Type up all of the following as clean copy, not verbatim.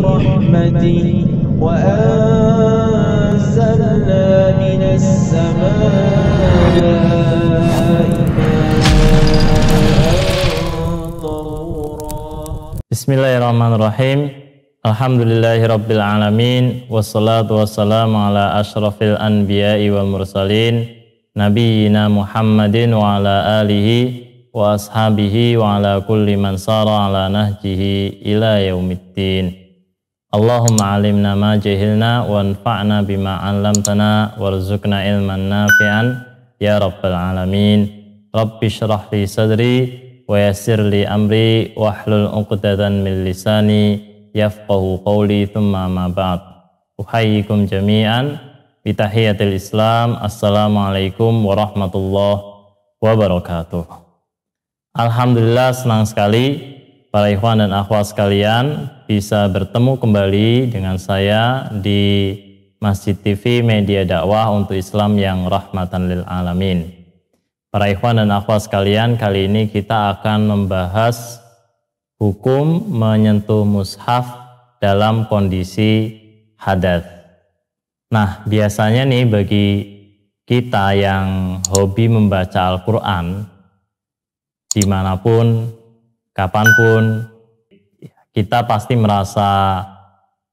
برحمته وأنزلنا من السماء Bismillahirrahmanirrahim. Alhamdulillahirabbil alamin wassalatu wassalamu ala asyrafil anbiya'i wal mursalin nabiyyina Muhammadin wa ala alihi wa ashabihi wa ala kulli man sara ala nahjihi ila yaumiddin. Allahumma alimna ma jahilna wanfa'na bima 'allamtana warzuqna ilman nafi'an ya rabbal alamin. Rabbi shrah li sadri wa yassir li amri wahlul 'uqdatan min lisani yafqahu qawli thumma ma ba'd. Uhayyikum jami'an bi tahiyatil Islam. Assalamualaikum warahmatullahi wabarakatuh. Alhamdulillah, senang sekali para ikhwan dan akhwat sekalian bisa bertemu kembali dengan saya di Masjid TV Media Dakwah untuk Islam yang rahmatan lil alamin. Para ikhwan dan akhwat sekalian, kali ini kita akan membahas hukum menyentuh mushaf dalam kondisi hadas. Nah, biasanya nih bagi kita yang hobi membaca Al-Quran, dimanapun, kapanpun, kita pasti merasa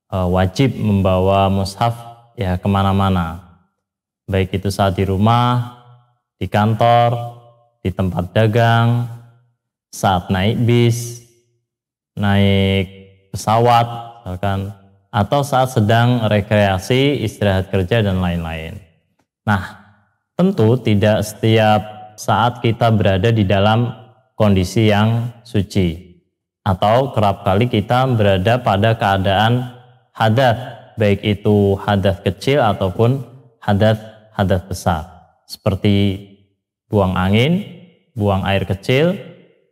wajib membawa mushaf ya kemana-mana. Baik itu saat di rumah, di kantor, di tempat dagang, saat naik bis, naik pesawat, misalkan, atau saat sedang rekreasi, istirahat kerja, dan lain-lain. Nah, tentu tidak setiap saat kita berada di dalam kondisi yang suci, atau kerap kali kita berada pada keadaan hadas, baik itu hadas kecil ataupun hadas besar, seperti buang angin, buang air kecil,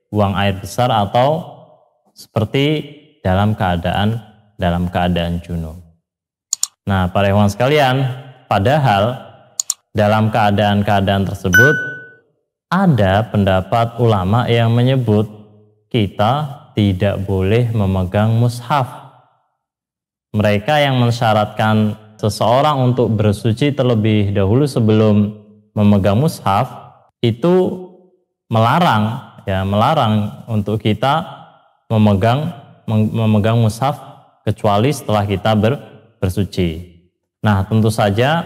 buang air besar, atau seperti dalam keadaan junub. Nah, para ikhwan sekalian, padahal dalam keadaan tersebut ada pendapat ulama yang menyebut kita tidak boleh memegang mushaf. Mereka yang mensyaratkan seseorang untuk bersuci terlebih dahulu sebelum memegang mushaf itu melarang untuk kita memegang mushaf kecuali setelah kita bersuci. Nah, tentu saja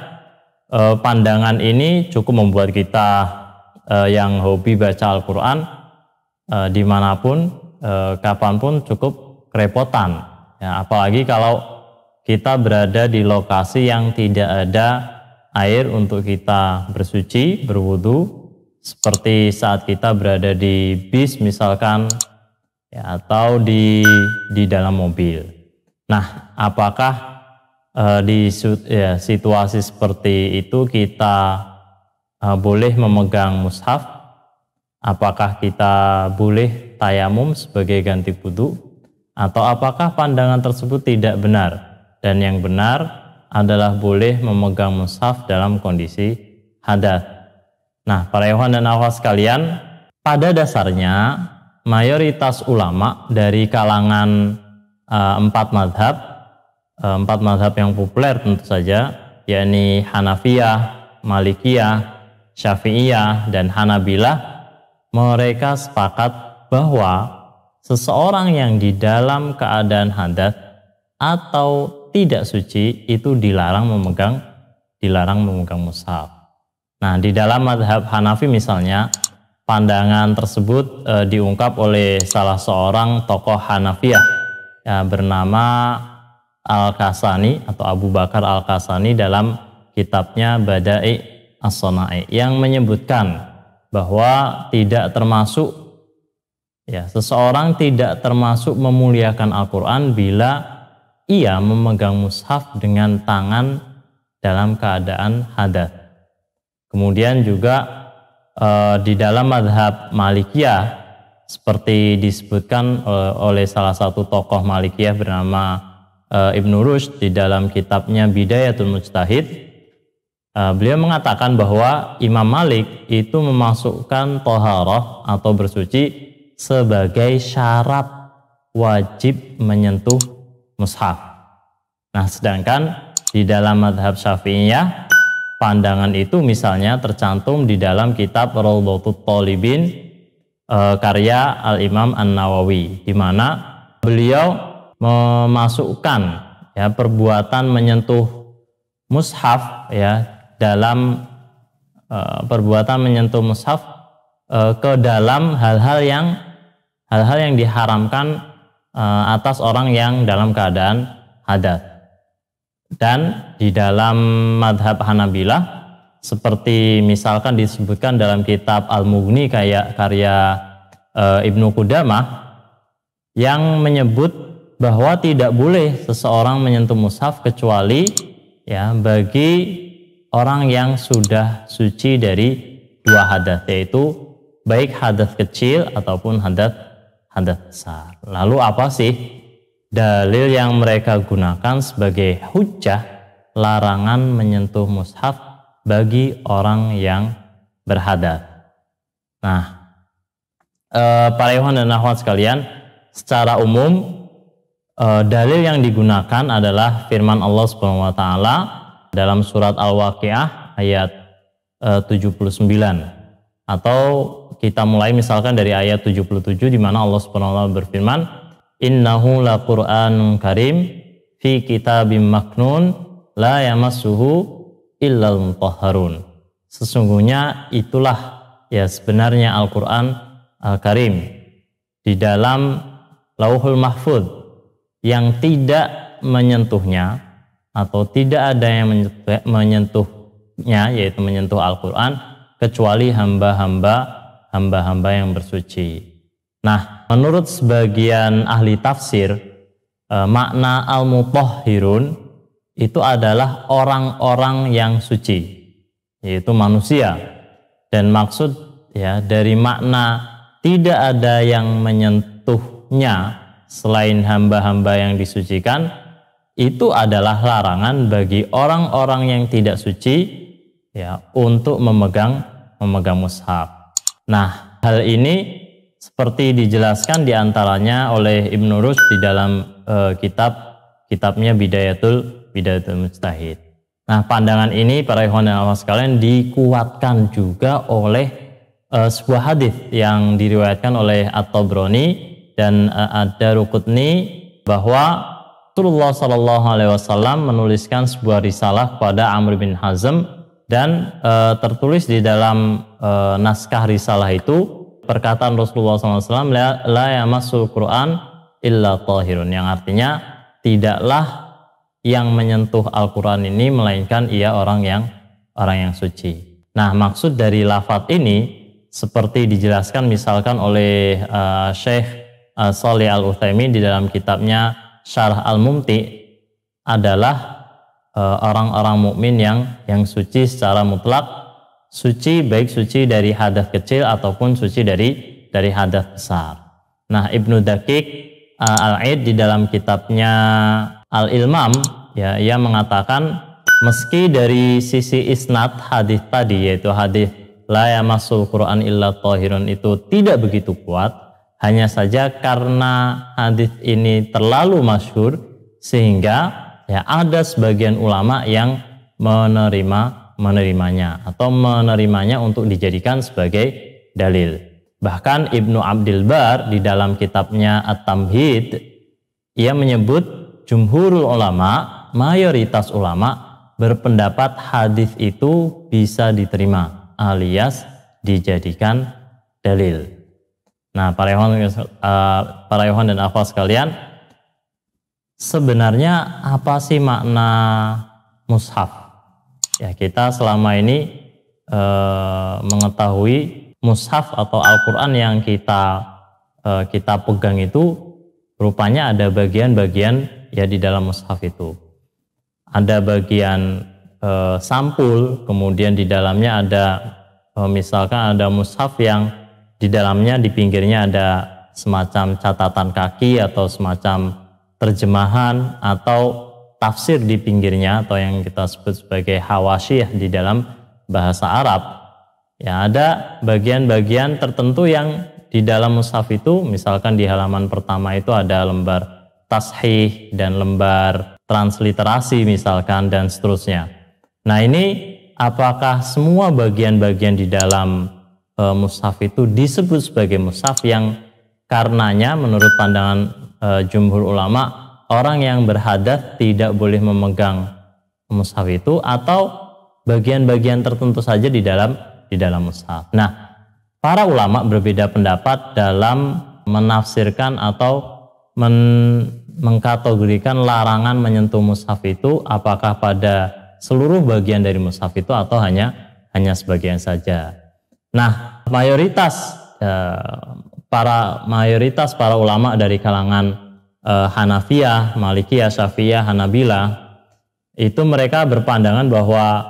pandangan ini cukup membuat kita yang hobi baca Al-Quran dimanapun, kapanpun cukup kerepotan. Ya, apalagi kalau kita berada di lokasi yang tidak ada air untuk kita bersuci, berwudu, seperti saat kita berada di bis misalkan, ya, atau di dalam mobil. Nah, apakah di situasi seperti itu kita boleh memegang mushaf? Apakah kita boleh tayamum sebagai ganti wudu? Atau apakah pandangan tersebut tidak benar? Dan yang benar adalah boleh memegang mushaf dalam kondisi hadas. Nah, para ikhwan dan akhwat sekalian, pada dasarnya mayoritas ulama dari kalangan empat madhab yang populer tentu saja, yakni Hanafiyah, Malikiyah, Syafi'iyah, dan Hanabilah, mereka sepakat bahwa seseorang yang di dalam keadaan hadas atau tidak suci itu dilarang memegang mushaf. Nah, di dalam mazhab Hanafi misalnya, pandangan tersebut diungkap oleh salah seorang tokoh Hanafiyah ya, bernama Al-Kasani atau Abu Bakar Al-Kasani dalam kitabnya Bada'i As-Sana'i, yang menyebutkan bahwa seseorang tidak termasuk memuliakan Al-Quran bila ia memegang mushaf dengan tangan dalam keadaan hadas. Kemudian juga di dalam mazhab Malikiyah, seperti disebutkan oleh salah satu tokoh Malikiyah bernama Ibnu Rushd di dalam kitabnya Bidayatul Mujtahid, beliau mengatakan bahwa Imam Malik itu memasukkan toharoh atau bersuci sebagai syarat wajib menyentuh mushaf. Nah, sedangkan di dalam madhab Syafi'iyah, pandangan itu misalnya tercantum di dalam kitab Raudhatut Thalibin karya Al-Imam An-Nawawi, di mana beliau memasukkan ya perbuatan menyentuh mushaf ya dalam perbuatan menyentuh mushaf ke dalam hal-hal yang diharamkan atas orang yang dalam keadaan hadas. Dan di dalam madhab Hanabilah, seperti misalkan disebutkan dalam kitab Al-Mughni kayak karya Ibnu Qudamah, yang menyebut bahwa tidak boleh seseorang menyentuh mushaf kecuali ya bagi orang yang sudah suci dari dua hadas, yaitu baik hadas kecil ataupun hadas besar. Lalu apa sih dalil yang mereka gunakan sebagai hujjah larangan menyentuh mushaf bagi orang yang berhadas? Nah, para ikhwan dan akhwat sekalian, secara umum dalil yang digunakan adalah firman Allah Subhanahu wa taala dalam surat Al-Waqiah ayat 79, atau kita mulai misalkan dari ayat 77 di mana Allah Subhanahu wa taala berfirman, innahu laqur'anun karim fi kitabim maknun la yamassuhu illal mutahharun. Sesungguhnya itulah ya sebenarnya Al-Qur'an Al-Karim di dalam Lauhul Mahfuz yang tidak menyentuhnya atau tidak ada yang menyentuhnya, yaitu menyentuh Al-Qur'an kecuali hamba-hamba yang bersuci. Nah, menurut sebagian ahli tafsir, makna al-mutahhirun itu adalah orang-orang yang suci, yaitu manusia. Dan maksud ya dari makna tidak ada yang menyentuhnya selain hamba-hamba yang disucikan, itu adalah larangan bagi orang-orang yang tidak suci ya untuk memegang mushaf. Nah, hal ini seperti dijelaskan diantaranya oleh Ibnu Rushd di dalam kitabnya Bidayatul Mujtahid. Nah, pandangan ini para ikhwan dan akhwat sekalian dikuatkan juga oleh sebuah hadis yang diriwayatkan oleh At-Tabrani dan Ad-Daruqutni, bahwa Rasulullah Shallallahu Alaihi Wasallam menuliskan sebuah risalah kepada Amr bin Hazm, dan tertulis di dalam naskah risalah itu perkataan Rasulullah SAW, la yamassul Quran illa tahirun, yang artinya tidaklah yang menyentuh Al-Quran ini melainkan ia orang yang suci. Nah, maksud dari lafadz ini seperti dijelaskan misalkan oleh Syekh Shalih Al-Utsaimin di dalam kitabnya Syarah Al-Mumti, adalah orang-orang mukmin yang suci secara mutlak, suci baik suci dari hadas kecil ataupun suci dari hadas besar. Nah, Ibnu Daqiq Al-Aid di dalam kitabnya Al-Ilmam ya, ia mengatakan meski dari sisi isnad hadis tadi, yaitu hadis la yamassul Quran illa tahirun, itu tidak begitu kuat, hanya saja karena hadis ini terlalu masyhur sehingga ya ada sebagian ulama yang menerimanya atau menerimanya untuk dijadikan sebagai dalil. Bahkan Ibnu Abdil Bar di dalam kitabnya At-Tamhid, ia menyebut jumhurul ulama, mayoritas ulama berpendapat hadis itu bisa diterima alias dijadikan dalil. Nah, para ikhwan dan akhwat sekalian, sebenarnya apa sih makna mushaf? Ya, kita selama ini mengetahui mushaf atau Al-Quran yang kita pegang itu rupanya ada bagian-bagian ya di dalam mushaf itu. Ada bagian sampul, kemudian di dalamnya ada misalkan ada mushaf yang di dalamnya di pinggirnya ada semacam catatan kaki atau semacam terjemahan atau tafsir di pinggirnya, atau yang kita sebut sebagai hawasyih di dalam bahasa Arab. Ya, ada bagian-bagian tertentu yang di dalam mushaf itu, misalkan di halaman pertama itu ada lembar tashih dan lembar transliterasi misalkan dan seterusnya. Nah, ini apakah semua bagian-bagian di dalam mushaf itu disebut sebagai mushaf yang karenanya menurut pandangan jumhur ulama orang yang berhadas tidak boleh memegang mushaf itu, atau bagian-bagian tertentu saja di dalam mushaf. Nah, para ulama berbeda pendapat dalam menafsirkan atau mengkategorikan larangan menyentuh mushaf itu apakah pada seluruh bagian dari mushaf itu atau hanya sebagian saja. Nah, mayoritas para ulama dari kalangan Hanafiyah, Malikiyah, Syafi'iyah, Hanabilah itu mereka berpandangan bahwa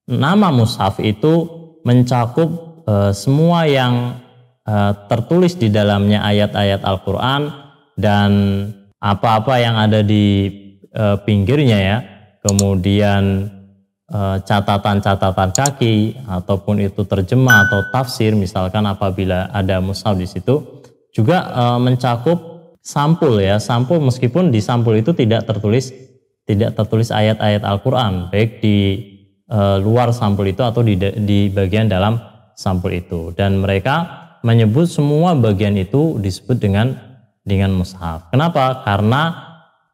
nama mushaf itu mencakup semua yang tertulis di dalamnya ayat-ayat Al-Quran dan apa-apa yang ada di pinggirnya ya. Kemudian catatan-catatan kaki ataupun itu terjemah atau tafsir, misalkan apabila ada mushaf di situ juga mencakup sampul ya, sampul meskipun di sampul itu tidak tertulis ayat-ayat Al-Quran, baik di luar sampul itu atau di bagian dalam sampul itu, dan mereka menyebut semua bagian itu disebut dengan mushaf. Kenapa? Karena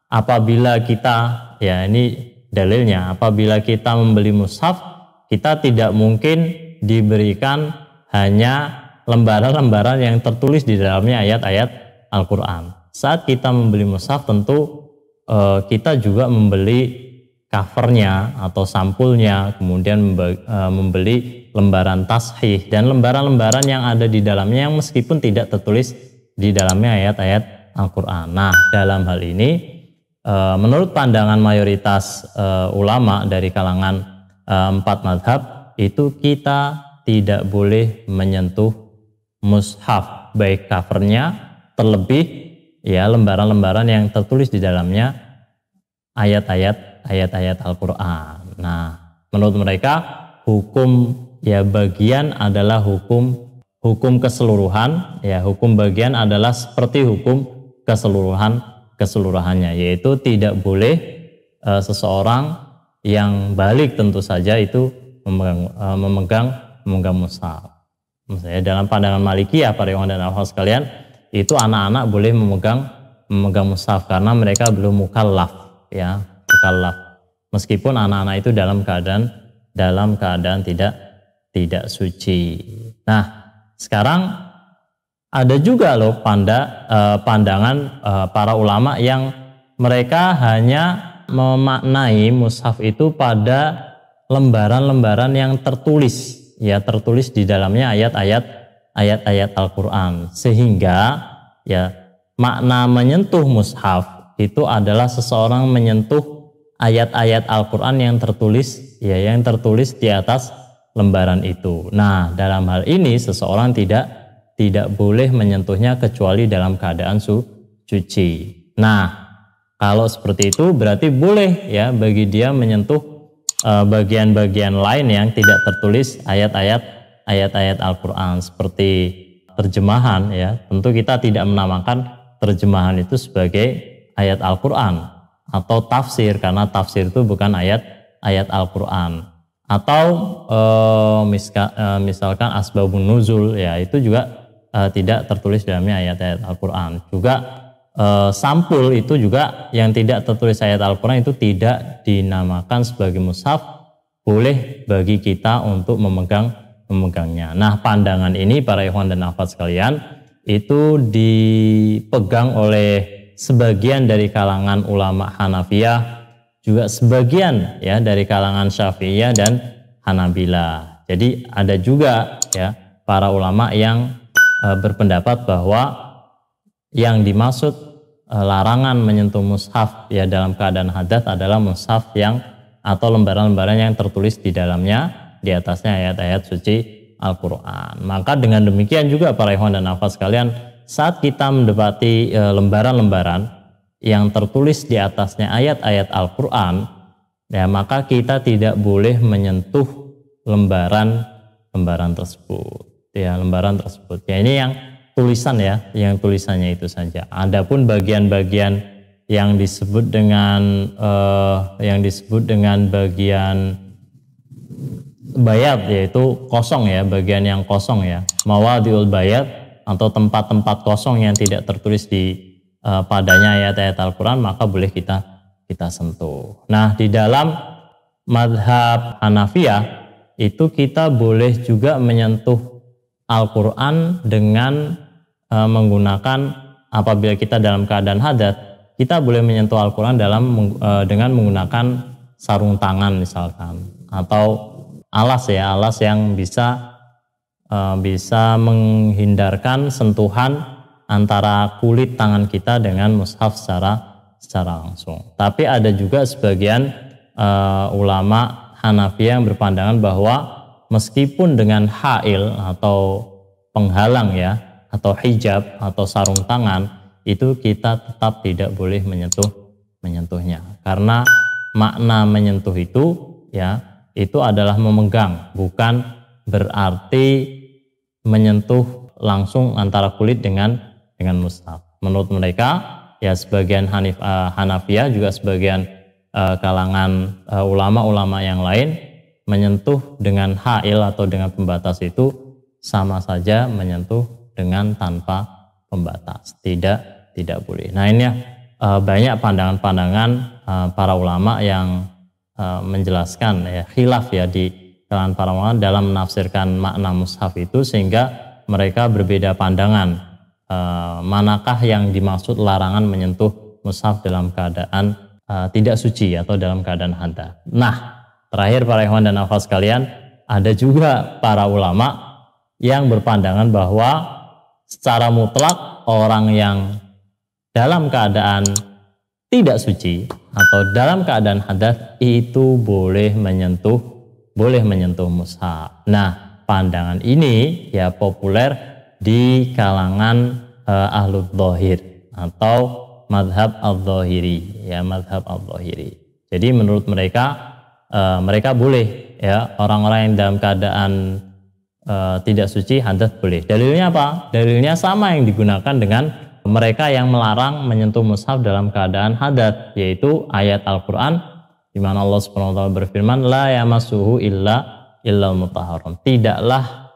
apabila kita, ya ini dalilnya, apabila kita membeli mushaf, kita tidak mungkin diberikan hanya lembaran-lembaran yang tertulis di dalamnya ayat-ayat Al-Quran. Saat kita membeli mushaf tentu kita juga membeli covernya atau sampulnya, kemudian membeli lembaran tashih dan lembaran-lembaran yang ada di dalamnya yang meskipun tidak tertulis di dalamnya ayat-ayat Al-Quran. Nah, dalam hal ini menurut pandangan mayoritas ulama dari kalangan 4 mazhab itu kita tidak boleh menyentuh mushaf, baik covernya, terlebih ya lembaran-lembaran yang tertulis di dalamnya ayat-ayat Al-Quran. Nah, menurut mereka hukum ya bagian adalah hukum keseluruhan, ya hukum bagian adalah seperti hukum keseluruhannya, yaitu tidak boleh seseorang yang balik tentu saja itu memegang mushaf. Misalnya dalam pandangan Malikiyah, para ikhwan dan akhwat sekalian, itu anak-anak boleh memegang mushaf karena mereka belum mukallaf, ya mukallaf. Meskipun anak-anak itu dalam keadaan tidak suci. Nah, sekarang ada juga loh pandangan para ulama yang mereka hanya memaknai mushaf itu pada lembaran-lembaran yang tertulis di dalamnya ayat-ayat Al-Quran, sehingga ya makna menyentuh mushaf itu adalah seseorang menyentuh ayat-ayat Al-Quran yang tertulis di atas lembaran itu. Nah, dalam hal ini seseorang tidak boleh menyentuhnya kecuali dalam keadaan suci. Nah, kalau seperti itu berarti boleh ya bagi dia menyentuh bagian-bagian lain yang tidak tertulis ayat-ayat Al-Quran seperti terjemahan ya. Tentu kita tidak menamakan terjemahan itu sebagai ayat Al-Quran atau tafsir, karena tafsir itu bukan ayat Al-Quran. Atau misalkan asbabun nuzul ya, itu juga tidak tertulis dalamnya ayat-ayat Al-Quran. Juga sampul itu juga yang tidak tertulis ayat Al-Quran itu tidak dinamakan sebagai mushaf, boleh bagi kita untuk memegangnya. Nah, pandangan ini para ikhwan dan akhwat sekalian itu dipegang oleh sebagian dari kalangan ulama Hanafiyah, juga sebagian ya dari kalangan Syafi'iyah dan Hanabilah. Jadi ada juga ya para ulama yang berpendapat bahwa yang dimaksud larangan menyentuh mushaf ya dalam keadaan hadas adalah mushaf yang atau lembaran-lembaran yang tertulis di dalamnya di atasnya ayat-ayat suci Al-Quran. Maka dengan demikian juga para ikhwan dan akhwat sekalian, saat kita mendapati lembaran-lembaran yang tertulis di atasnya ayat-ayat Al-Quran, ya maka kita tidak boleh menyentuh lembaran tersebut. Ya, lembaran tersebut. Ya, ini yang tulisan ya, yang tulisannya itu saja. Adapun bagian-bagian yang disebut dengan bagian bayat, yaitu kosong ya, bagian yang kosong ya, mawadhi'ul bayat atau tempat-tempat kosong yang tidak tertulis di padanya ayat-ayat Al-Quran, maka boleh kita sentuh. Nah, di dalam madhab Hanafiyah itu kita boleh juga menyentuh Al-Quran dengan menggunakan, apabila kita dalam keadaan hadas, kita boleh menyentuh Al-Quran dengan menggunakan sarung tangan misalkan, atau alas yang bisa menghindarkan sentuhan antara kulit tangan kita dengan mushaf secara langsung. Tapi ada juga sebagian ulama Hanafiyah yang berpandangan bahwa meskipun dengan hail atau penghalang ya, atau hijab atau sarung tangan, itu kita tetap tidak boleh menyentuhnya, karena makna menyentuh itu ya, itu adalah memegang, bukan berarti menyentuh langsung antara kulit dengan mushaf. Menurut mereka ya, sebagian Hanafiyah juga sebagian kalangan ulama-ulama yang lain, menyentuh dengan hail atau dengan pembatas itu sama saja menyentuh dengan tanpa pembatas, tidak boleh. Nah, ini banyak pandangan-pandangan para ulama yang menjelaskan ya, khilaf ya di kalangan para ulama dalam menafsirkan makna mushaf itu, sehingga mereka berbeda pandangan manakah yang dimaksud larangan menyentuh mushaf dalam keadaan tidak suci atau dalam keadaan hadas. Nah, terakhir para ikhwan dan akhwat sekalian, ada juga para ulama yang berpandangan bahwa secara mutlak orang yang dalam keadaan tidak suci atau dalam keadaan hadas itu boleh menyentuh mushaf. Nah, pandangan ini ya populer di kalangan ahlul dzahir atau madhab al-dzahiri ya, madhab al-dzahiri. Jadi menurut mereka boleh ya, orang-orang yang dalam keadaan tidak suci hadas boleh. Dalilnya apa? Dalilnya sama yang digunakan dengan mereka yang melarang menyentuh mushaf dalam keadaan hadas, yaitu ayat Al-Quran di mana Allah Subhanahu wa taala berfirman, la yamassuhu illal mutahharun. Tidaklah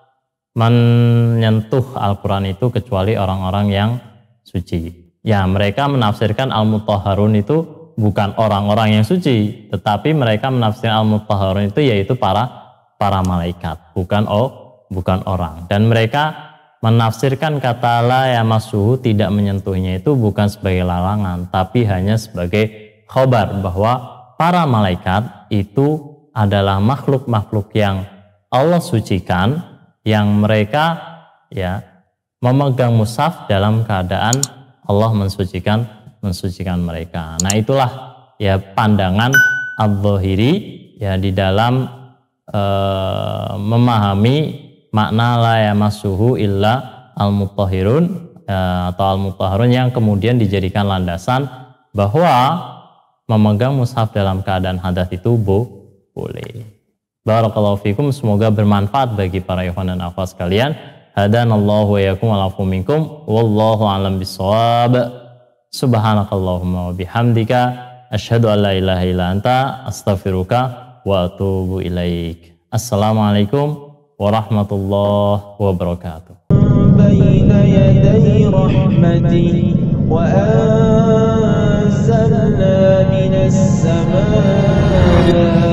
menyentuh Al-Quran itu kecuali orang-orang yang suci. Ya, mereka menafsirkan al-mutahharun itu bukan orang-orang yang suci, tetapi mereka menafsirkan al-mutahharun itu yaitu para malaikat, bukan orang. Dan mereka menafsirkan kata la yamassuhu, tidak menyentuhnya, itu bukan sebagai larangan, tapi hanya sebagai khobar bahwa para malaikat itu adalah makhluk-makhluk yang Allah sucikan, yang mereka ya memegang mushaf dalam keadaan Allah mensucikan mereka. Nah, itulah ya pandangan al-dzahiri ya di dalam memahami makna la yamassuhu illa al-mutahhirun atau al-mutahharun, yang kemudian dijadikan landasan bahwa memegang mushaf dalam keadaan hadas itu boleh. Barakallahu fikum, semoga bermanfaat bagi para ikhwan dan akhwat sekalian. Hadanallahu wa iyyakum wa afu minkum wallahu a'lam bissawab. Subhanakallahumma wa bihamdika asyhadu an la ilaha illa anta astaghfiruka wa atubu ilaik. Assalamualaikum warahmatullahi wabarakatuh. Baina yaday rahmati wa anzalna minas samaa'i